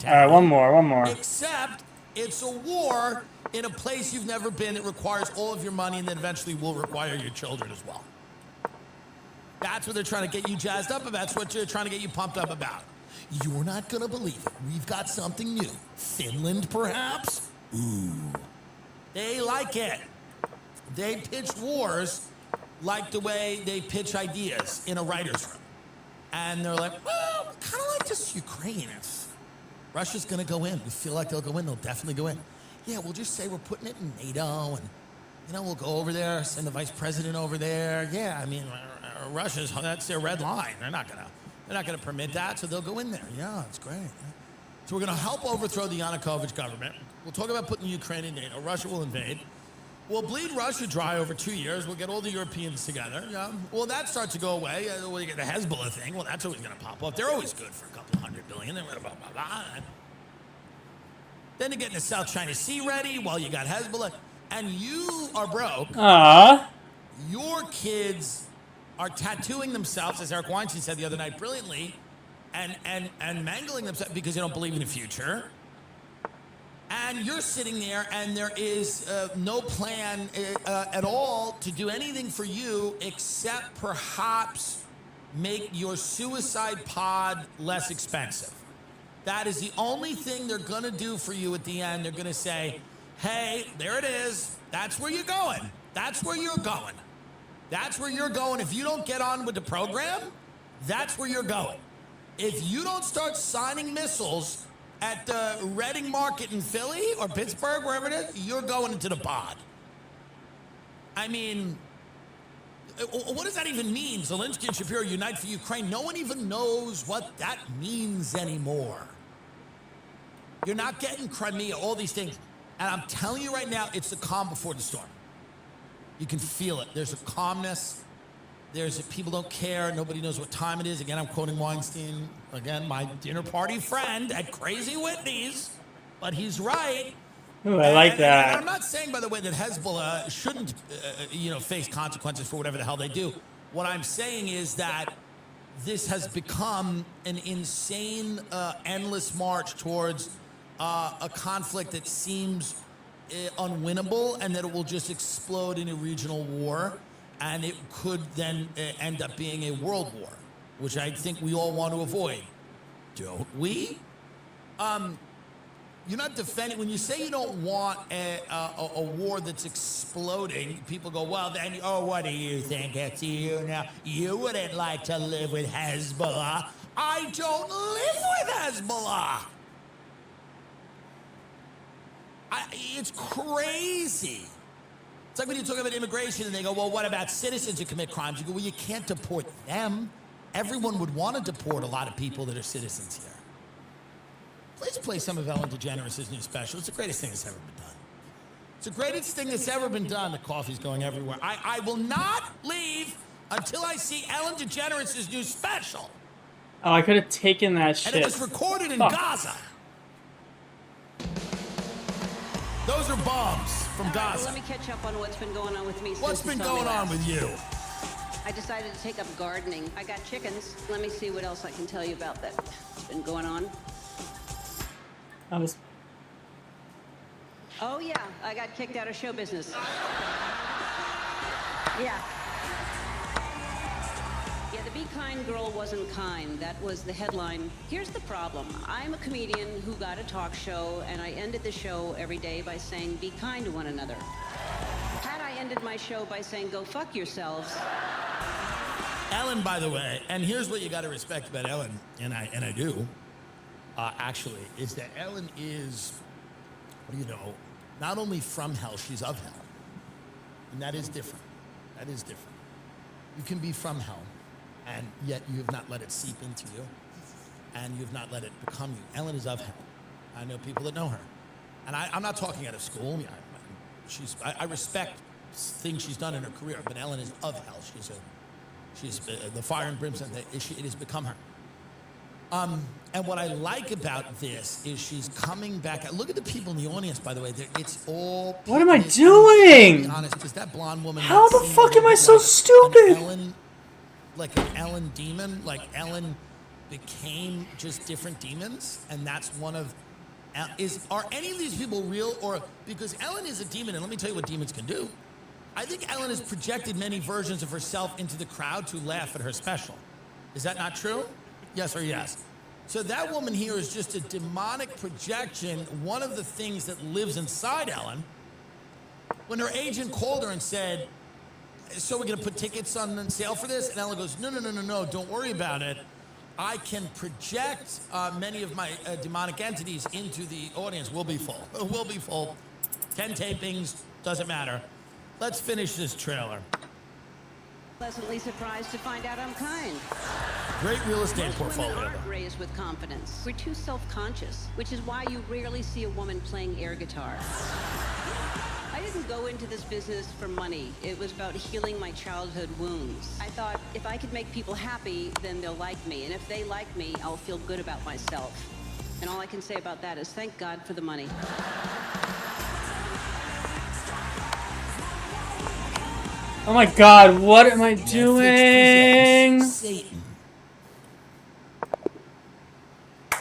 All right, one more. Except it's a war in a place you've never been. It requires all of your money and then eventually will require your children as well. That's what they're trying to get you jazzed up about. That's what they're trying to get you pumped up about. You're not going to believe it. We've got something new. Finland, perhaps? Ooh. They like it. They pitch wars like the way they pitch ideas in a writer's room. And they're like, well, kind of like this Ukraine. If Russia's going to go in, we feel like they'll go in, they'll definitely go in. Yeah, we'll just say we're putting it in NATO, and, you know, we'll go over there, send the vice president over there. Yeah, I mean, Russia's, that's their red line. They're not gonna permit that, so they'll go in there. Yeah, it's great. So we're gonna help overthrow the Yanukovych government. We'll talk about putting Ukraine in NATO. Russia will invade. We'll bleed Russia dry over 2 years. We'll get all the Europeans together. Yeah. Well, that starts to go away. Well, you get the Hezbollah thing. Well, that's always gonna pop up. They're always good for a couple $100 billion. Blah, blah, blah, blah. Then they're getting the South China Sea ready while you got Hezbollah. And you are broke. Your kids are tattooing themselves, as Eric Weinstein said the other night brilliantly, and mangling themselves because they don't believe in the future. And you're sitting there, and there is no plan at all to do anything for you except perhaps make your suicide pod less expensive. That is the only thing they're going to do for you at the end. They're going to say, hey, there it is. That's where you're going. That's where you're going. That's where you're going. If you don't get on with the program, that's where you're going. If you don't start signing missiles at the Reading Market in Philly or Pittsburgh, wherever it is, you're going into the pod. I mean, what does that even mean? Zelensky and Shapiro unite for Ukraine. No one even knows what that means anymore. You're not getting Crimea, all these things. And I'm telling you right now, it's the calm before the storm. You can feel it. There's a calmness. People don't care. Nobody knows what time it is. Again, I'm quoting Weinstein. Again, my dinner party friend at Crazy Whitney's. But he's right. Ooh, I like that. And I'm not saying, by the way, that Hezbollah shouldn't, face consequences for whatever the hell they do. What I'm saying is that this has become an insane, endless march towards a conflict that seems unwinnable, and that it will just explode in a regional war, and it could then end up being a world war, which I think we all want to avoid. Don't we? You're not defending, when you say you don't want a war that's exploding, people go, well, then, what do you think? It's you now. You wouldn't like to live with Hezbollah. I don't live with Hezbollah. It's crazy. It's like when you talk about immigration and they go, well, what about citizens who commit crimes? You go, well, you can't deport them. Everyone would want to deport a lot of people that are citizens here. Please play some of Ellen DeGeneres' new special. It's the greatest thing that's ever been done. It's the greatest thing that's ever been done. The coffee's going everywhere. I will not leave until I see Ellen DeGeneres' new special. Oh, I could have taken that shit. And it was recorded in Gaza. Those are bombs from Gaza. Well, let me catch up on what's been going on with me since What's been going on with you? I decided to take up gardening. I got chickens. Let me see what else I can tell you about that's been going on. Oh, yeah, I got kicked out of show business. Yeah. Yeah, the Be Kind girl wasn't kind. That was the headline. Here's the problem. I'm a comedian who got a talk show, and I ended the show every day by saying, be kind to one another. Had I ended my show by saying, go fuck yourselves. Ellen, by the way, and here's what you got to respect about Ellen, and I do, actually, is that Ellen is, not only from hell, she's of hell. And that is different. That is different. You can be from hell, and yet you have not let it seep into you, and you have not let it become you. Ellen is of hell. I know people that know her. And I'm not talking out of school. I respect things she's done in her career, but Ellen is of hell. She's the fire and brimstone. It has become her. And what I like about this is she's coming back. Look at the people in the audience, by the way. It's all... What am I doing? To be honest, because that blonde woman... How the fuck am I so stupid? Like an Ellen demon. Like Ellen became just different demons, and that's one of are any of these people real? Or because Ellen is a demon, and let me tell you what demons can do. I think Ellen has projected many versions of herself into the crowd to laugh at her special. Is that not true? Yes or yes? So that woman here is just a demonic projection. One of the things that lives inside Ellen, when her agent called her and said, so we're going to put tickets on sale for this? And Ellen goes, no, don't worry about it. I can project many of my demonic entities into the audience. We'll be full. We'll be full. 10 tapings, doesn't matter. Let's finish this trailer. Pleasantly surprised to find out I'm kind. Great real estate Most portfolio. women aren't raised with confidence. We're too self-conscious, which is why you rarely see a woman playing air guitar. I didn't go into this business for money. It was about healing my childhood wounds. I thought if I could make people happy, then they'll like me. And if they like me, I'll feel good about myself. And all I can say about that is thank God for the money. Oh my God, what am I doing? Satan.